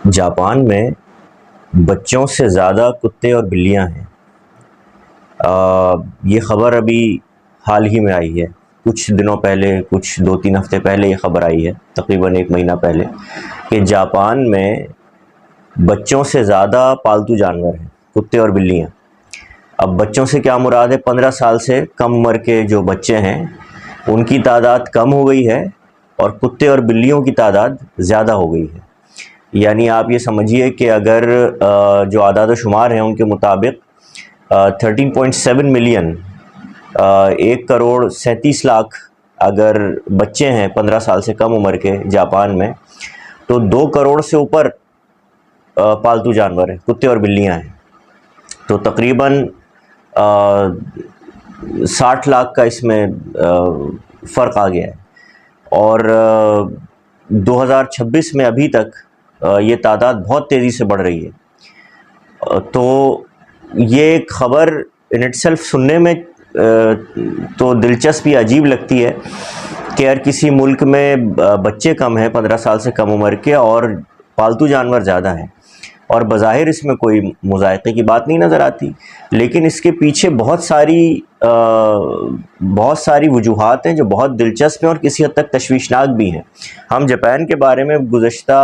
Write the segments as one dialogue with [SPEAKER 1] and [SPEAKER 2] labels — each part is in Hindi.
[SPEAKER 1] जापान में बच्चों से ज़्यादा कुत्ते और बिल्लियां हैं। ये ख़बर अभी हाल ही में आई है, कुछ दिनों पहले, कुछ 2-3 हफ़्ते पहले ये ख़बर आई है, तकरीबन 1 महीना पहले, कि जापान में बच्चों से ज़्यादा पालतू जानवर हैं, कुत्ते और बिल्लियां। अब बच्चों से क्या मुराद है? 15 साल से कम उम्र के जो बच्चे हैं, उनकी तादाद कम हो गई है और कुत्ते और बिल्लियों की तादाद ज़्यादा हो गई है। यानी आप ये समझिए कि अगर जो आदाद-ओ-शुमार हैं उनके मुताबिक 13.7 मिलियन 1 करोड़ 37 लाख अगर बच्चे हैं 15 साल से कम उम्र के जापान में, तो 2 करोड़ से ऊपर पालतू जानवर हैं, कुत्ते और बिल्लियां हैं। तो तकरीबन 60 लाख का इसमें फ़र्क आ गया है। और 2026 में अभी तक ये तादाद बहुत तेज़ी से बढ़ रही है। तो ये ख़बर इन इटसेल्फ सुनने में तो दिलचस्प या अजीब लगती है कि यार किसी मुल्क में बच्चे कम हैं 15 साल से कम उम्र के और पालतू जानवर ज़्यादा हैं, और बज़ाहिर इसमें कोई मुज़ायक़े की बात नहीं नज़र आती, लेकिन इसके पीछे बहुत सारी वजूहात हैं जो बहुत दिलचस्प हैं और किसी हद तक तशवीशनाक भी हैं। हम जापान के बारे में गुज़श्ता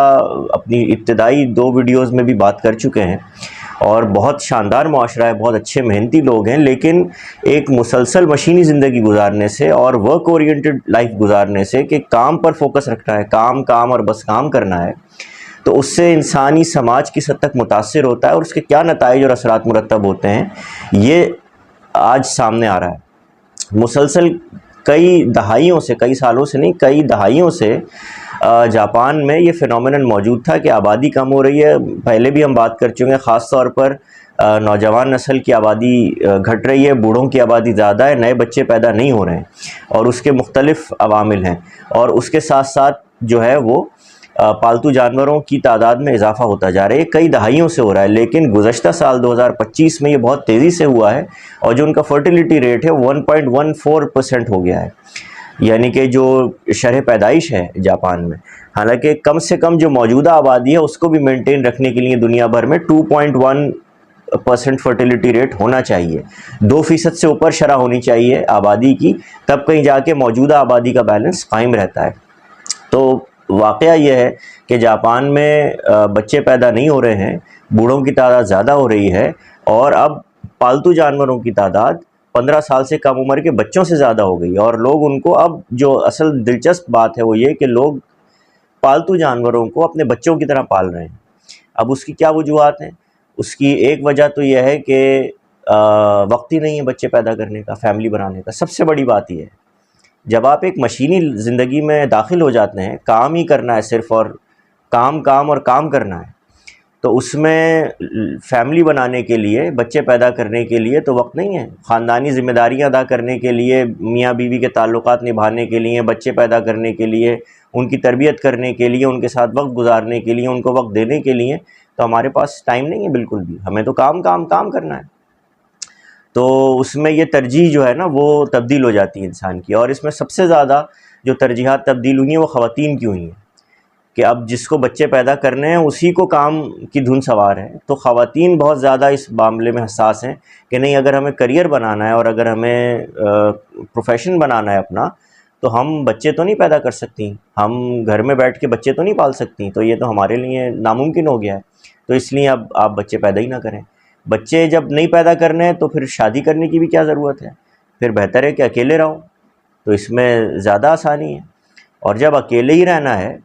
[SPEAKER 1] अपनी इब्तिदाई 2 वीडियोज़ में भी बात कर चुके हैं, और बहुत शानदार मुआशरा है, बहुत अच्छे मेहनती लोग हैं, लेकिन एक मुसलसल मशीनी ज़िंदगी गुजारने से और वर्क ओरिएंटेड लाइफ गुजारने से कि काम पर फोकस रखना है, काम काम और बस काम करना है, तो उससे इंसानी समाज किस हद तक मुतासिर होता है और उसके क्या नताइज और असरात मुरतब होते हैं, ये आज सामने आ रहा है। मुसलसल कई दहाइयों से, कई सालों से नहीं, कई दहाइयों से जापान में ये फ़िनोमेनन मौजूद था कि आबादी कम हो रही है। पहले भी हम बात कर चुके हैं, ख़ास तौर पर नौजवान नस्ल की आबादी घट रही है, बूढ़ों की आबादी ज़्यादा है, नए बच्चे पैदा नहीं हो रहे हैं, और उसके मुख्तलिफ़ अवामिल हैं, और उसके साथ साथ जो है वो पालतू जानवरों की तादाद में इजाफ़ा होता जा रहा है। ये कई दहाइयों से हो रहा है, लेकिन गुज़श्ता साल 2025 में ये बहुत तेज़ी से हुआ है, और जो उनका फर्टिलिटी रेट है 1.14% हो गया है, यानी कि जो शरह पैदाइश है जापान में। हालांकि कम से कम जो मौजूदा आबादी है उसको भी मेंटेन रखने के लिए दुनिया भर में 2.1% फर्टिलिटी रेट होना चाहिए, 2% से ऊपर शरह होनी चाहिए आबादी की, तब कहीं जाके मौजूदा आबादी का बैलेंस कायम रहता है। तो वाक़या यह है कि जापान में बच्चे पैदा नहीं हो रहे हैं, बूढ़ों की तादाद ज़्यादा हो रही है, और अब पालतू जानवरों की तादाद 15 साल से कम उम्र के बच्चों से ज़्यादा हो गई, और लोग उनको, अब जो असल दिलचस्प बात है वो ये कि लोग पालतू जानवरों को अपने बच्चों की तरह पाल रहे हैं। अब उसकी क्या वजूहात हैं? उसकी एक वजह तो यह है कि वक्त ही नहीं है बच्चे पैदा करने का, फैमिली बनाने का। सबसे बड़ी बात यह है, जब आप एक मशीनी ज़िंदगी में दाखिल हो जाते हैं, काम ही करना है सिर्फ़, और काम काम और काम करना है, तो उसमें फैमिली बनाने के लिए, बच्चे पैदा करने के लिए तो वक्त नहीं है। ख़ानदानी ज़िम्मेदारियाँ अदा करने के लिए, मियाँ बीवी के ताल्लुकात निभाने के लिए, बच्चे पैदा करने के लिए, उनकी तरबियत करने के लिए, उनके साथ वक्त गुजारने के लिए, उनको वक्त देने के लिए तो हमारे पास टाइम नहीं है बिल्कुल भी। हमें तो काम काम काम करना है। तो उसमें ये तरजीह जो है ना वो तब्दील हो जाती है इंसान की, और इसमें सबसे ज़्यादा जो तरजीहात तब्दील हुई हैं वो ख़वातीन की हुई हैं कि अब जिसको बच्चे पैदा करने हैं उसी को काम की धुन सवार है। तो ख़वातीन बहुत ज़्यादा इस मामले में हसास हैं कि नहीं, अगर हमें करियर बनाना है और अगर हमें प्रोफेशन बनाना है अपना, तो हम बच्चे तो नहीं पैदा कर सकती, हम घर में बैठ के बच्चे तो नहीं पाल सकती, तो ये तो हमारे लिए नामुमकिन हो गया है। तो इसलिए अब आप बच्चे पैदा ही ना करें। बच्चे जब नहीं पैदा करने हैं तो फिर शादी करने की भी क्या ज़रूरत है? फिर बेहतर है कि अकेले रहो, तो इसमें ज़्यादा आसानी है। और जब अकेले ही रहना है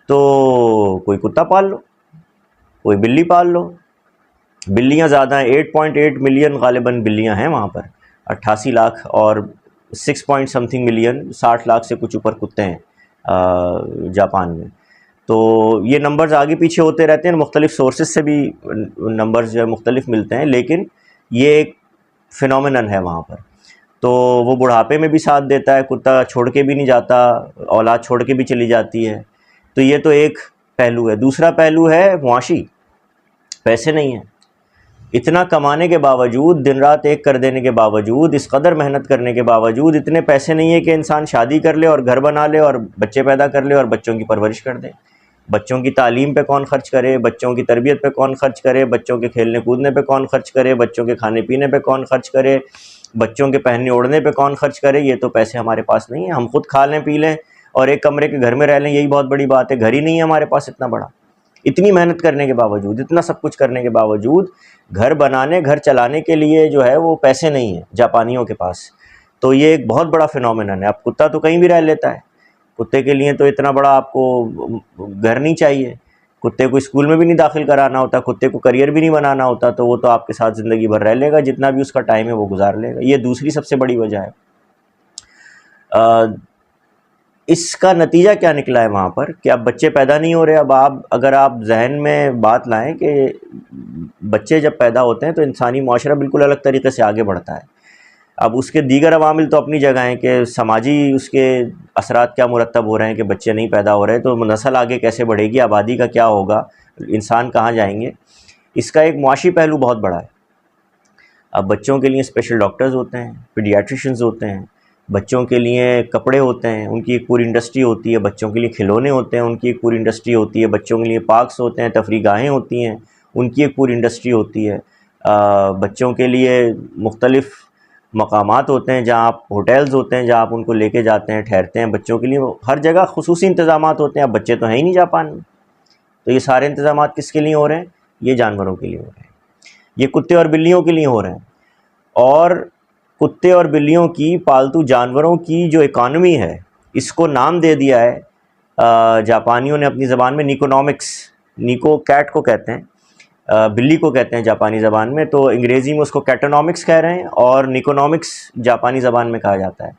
[SPEAKER 1] तो कोई कुत्ता पाल लो, कोई बिल्ली पाल लो। बिल्लियाँ ज़्यादा हैं, 8.8 मिलियन गालिबन बिल्लियाँ हैं वहाँ पर, 88 लाख, और 6 पॉइंट समथिंग मिलियन, 60 लाख से कुछ ऊपर कुत्ते हैं जापान में। तो ये नंबर्स आगे पीछे होते रहते हैं, मुख्तलिफ़ सोर्सेज से भी नंबर्स जो है मुख्तलिफ मिलते हैं, लेकिन ये एक फ़िनोमेनन है वहाँ पर। तो वो बुढ़ापे में भी साथ देता है, कुत्ता छोड़ के भी नहीं जाता, औलाद छोड़ के भी चली जाती है। तो ये तो एक पहलू है। दूसरा पहलू है मुआशी। पैसे नहीं हैं, इतना कमाने के बावजूद, दिन रात एक कर देने के बावजूद, इस कदर मेहनत करने के बावजूद इतने पैसे नहीं है कि इंसान शादी कर ले और घर बना ले और बच्चे पैदा कर ले और बच्चों की परवरिश कर दे। बच्चों की तालीम पे कौन खर्च करे, बच्चों की तरबियत पे कौन खर्च करे, बच्चों के खेलने कूदने पे कौन खर्च करे, बच्चों के खाने पीने पे कौन खर्च करे, बच्चों के पहनने ओढ़ने पे कौन खर्च करे। ये तो पैसे हमारे पास नहीं है। हम खुद खा लें पी लें और एक कमरे के घर में रह लें, यही बहुत बड़ी बात है। घर ही नहीं है हमारे पास इतना बड़ा। इतनी मेहनत करने के बावजूद, इतना सब कुछ करने के बावजूद घर बनाने, घर चलाने के लिए जो है वो पैसे नहीं है जापानियों के पास। तो ये एक बहुत बड़ा फिनोमेनन है। अब कुत्ता तो कहीं भी रह लेता है, कुत्ते के लिए तो इतना बड़ा आपको घर नहीं चाहिए। कुत्ते को स्कूल में भी नहीं दाखिल कराना होता, कुत्ते को करियर भी नहीं बनाना होता, तो वो तो आपके साथ ज़िंदगी भर रह लेगा, जितना भी उसका टाइम है वो गुजार लेगा। ये दूसरी सबसे बड़ी वजह है। इसका नतीजा क्या निकला है वहाँ पर कि अब बच्चे पैदा नहीं हो रहे। अब अगर आप जहन में बात लाएं कि बच्चे जब पैदा होते हैं तो इंसानी माशरा बिल्कुल अलग तरीके से आगे बढ़ता है। अब उसके दीगर अवामिल तो अपनी जगह हैं कि समाजी उसके असरात क्या मुरतब हो रहे हैं कि बच्चे नहीं पैदा हो रहे, तो नस्ल आगे कैसे बढ़ेगी, आबादी का क्या होगा, इंसान कहाँ जाएंगे। इसका एक मुआशी पहलू बहुत बड़ा है। अब बच्चों के लिए स्पेशल डॉक्टर्स होते हैं, पीडियाट्रिशियंस होते हैं, बच्चों के लिए कपड़े होते हैं, उनकी एक पूरी इंडस्ट्री होती है, बच्चों के लिए खिलौने होते हैं, उनकी एक पूरी इंडस्ट्री होती है, बच्चों के लिए पार्क्स होते हैं, तफरीगाहें होती हैं, उनकी एक पूरी इंडस्ट्री होती है, बच्चों के लिए मुख्तलिफ़ मकामात होते हैं जहाँ आप, होटल्स होते हैं जहाँ आप उनको लेके जाते हैं, ठहरते हैं। बच्चों के लिए हर जगह खुसूसी इंतज़ामात होते हैं। अब बच्चे तो हैं ही नहीं जापान में, तो ये सारे इंतज़ामात किसके लिए हो रहे हैं? ये जानवरों के लिए हो रहे हैं, ये कुत्ते और बिल्लियों के लिए हो रहे हैं। और कुत्ते और बिल्लियों की, पालतू जानवरों की जो इकानमी है, इसको नाम दे दिया है जापानियों ने अपनी ज़बान में निकोनॉमिक्स। निको कैट को कहते हैं, बिल्ली को कहते हैं जापानी ज़बान में, तो अंग्रेज़ी में उसको कैटोनॉमिक्स कह रहे हैं और निकोनॉमिक्स जापानी ज़बान में कहा जाता है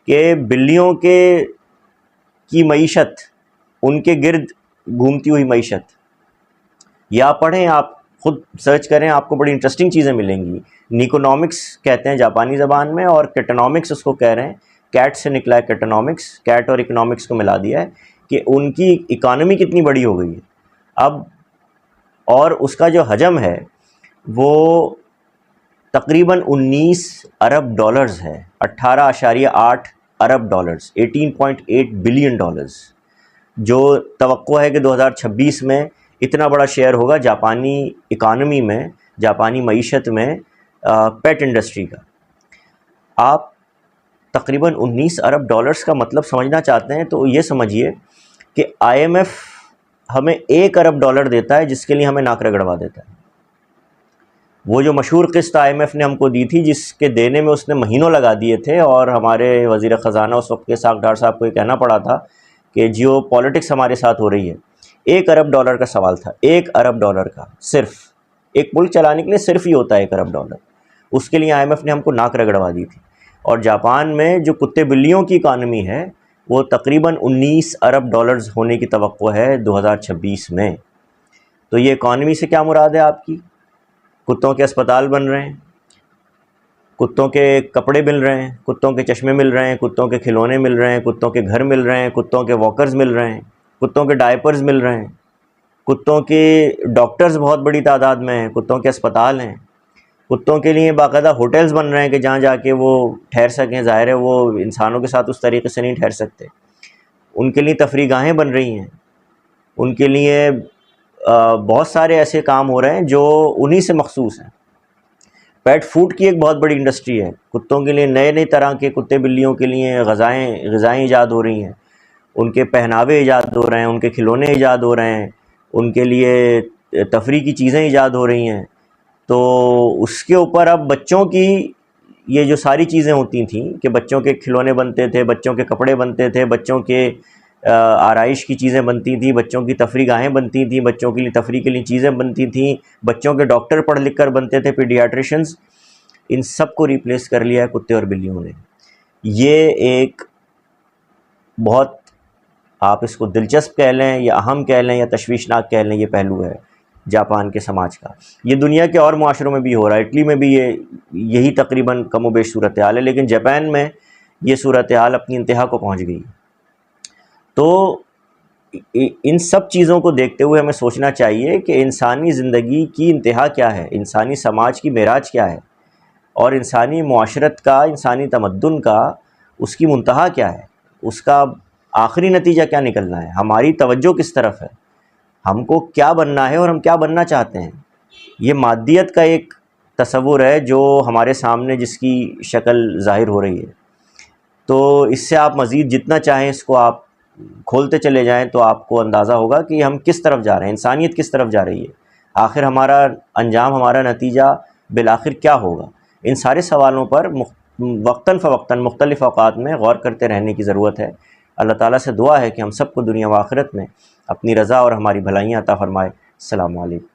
[SPEAKER 1] कि बिल्लियों की मईशत, उनके गिर्द घूमती हुई मईशत। या पढ़ें, आप खुद सर्च करें, आपको बड़ी इंटरेस्टिंग चीज़ें मिलेंगी। निकोनॉमिक्स कहते हैं जापानी ज़बान में और कैटोनॉमिक्स उसको कह रहे हैं। कैट से निकला है कैटोनॉमिक्स, कैट और इकोनॉमिक्स को मिला दिया है कि उनकी इकानमी कितनी बड़ी हो गई है अब, और उसका जो हजम है वो तकरीबन 19 अरब डॉलर्स है, 18.8 अरब डॉलर्स, 18.8 बिलियन डॉलर्स। जो तवक्को है कि 2026 में इतना बड़ा शेयर होगा जापानी इकानमी में, जापानी मईशत में, पेट इंडस्ट्री का। आप तकरीबन 19 अरब डॉलर्स का मतलब समझना चाहते हैं तो ये समझिए कि IMF हमें 1 अरब डॉलर देता है जिसके लिए हमें नाक रगड़वा देता है। वो जो मशहूर किस्त IMF ने हमको दी थी, जिसके देने में उसने महीनों लगा दिए थे, और हमारे वज़ीर ख़ज़ाना उस वक्त के साख डार साहब को ये कहना पड़ा था कि जियो पॉलिटिक्स हमारे साथ हो रही है। 1 अरब डॉलर का सवाल था, 1 अरब डॉलर का। सिर्फ एक मुल्क चलाने के लिए सिर्फ ही होता है 1 अरब डॉलर, उसके लिए IMF ने हमको नाक रगड़वा दी थी। और जापान में जो कुत्ते बिल्लियों की इकानमी है वो तकरीबन 19 अरब डॉलर्स होने की तवक्को है 2026 में। तो ये इकानमी से क्या मुराद है आपकी? कुत्तों के अस्पताल बन रहे हैं, कुत्तों के कपड़े मिल रहे हैं, कुत्तों के चश्मे मिल रहे हैं, कुत्तों के खिलौने मिल रहे हैं, कुत्तों के घर मिल रहे हैं, कुत्तों के वॉकर्स मिल रहे हैं, कुत्तों के डायपर्स मिल रहे हैं, कुत्तों के डॉक्टर्स बहुत बड़ी तादाद में हैं, कुत्तों के अस्पताल हैं, कुत्तों के लिए बाकायदा होटल्स बन रहे हैं कि जहाँ जाके वो ठहर सकें। ज़ाहिर है वो इंसानों के साथ उस तरीके से नहीं ठहर सकते। उनके लिए तफरीगाहें बन रही हैं, उनके लिए बहुत सारे ऐसे काम हो रहे हैं जो उन्हीं से मखसूस हैं। पेट फूड की एक बहुत बड़ी इंडस्ट्री है, कुत्तों के लिए नए नए तरह के, कुत्ते बिल्लियों के लिए ग़िज़ाएँ ईजाद हो रही हैं, उनके पहनावे ईजाद हो रहे हैं, उनके खिलौने ईजाद हो रहे हैं, उनके लिए तफरी की चीज़ें ईजाद हो रही हैं। तो उसके ऊपर अब बच्चों की ये जो सारी चीज़ें होती थी कि बच्चों के खिलौने बनते थे, बच्चों के कपड़े बनते थे, बच्चों के आराइश की चीज़ें बनती थी, बच्चों की तफरीगाहें बनती थी, बच्चों के लिए तफरी के लिए चीज़ें बनती थी, बच्चों के डॉक्टर पढ़ लिख कर बनते थे, पीडियाट्रिशन्स। इन सब को रिप्लेस कर लिया है कुत्ते और बिल्लियों ने। ये एक बहुत, आप इसको दिलचस्प कह लें या अहम कह लें या तशवीशनाक कह लें, ये पहलू है जापान के समाज का। ये दुनिया के और मुआशरों में भी हो रहा है, इटली में भी यही तकरीबन कम व बेश सूरत हाल है, लेकिन जापान में ये सूरत हाल अपनी इंतहा को पहुंच गई। तो इन सब चीज़ों को देखते हुए हमें सोचना चाहिए कि इंसानी ज़िंदगी की इंतहा क्या है, इंसानी समाज की मेराज क्या है, और इंसानी मुआशरत का, इंसानी तमद्दुन का, उसकी मुंतहा क्या है, उसका आखिरी नतीजा क्या निकलना है, हमारी तवज्जो किस तरफ है। हमको क्या बनना है और हम क्या बनना चाहते हैं। ये मादियत का एक तसव्वुर है जो हमारे सामने जिसकी शक्ल ज़ाहिर हो रही है। तो इससे आप मज़ीद जितना चाहें इसको आप खोलते चले जाएं तो आपको अंदाज़ा होगा कि हम किस तरफ जा रहे हैं, इंसानियत किस तरफ जा रही है, आखिर हमारा अंजाम, हमारा नतीजा बिलाखिर क्या होगा। इन सारे सवालों पर वक्तन फ़वक्तन मुख्तलिफ़ औक़ात में गौर करते रहने की ज़रूरत है। अल्लाह ताला से दुआ है कि हम सबको दुनिया व आखिरत में अपनी रज़ा और हमारी भलाइयाँ अता फ़रमाए। अस्सलामु अलैकुम।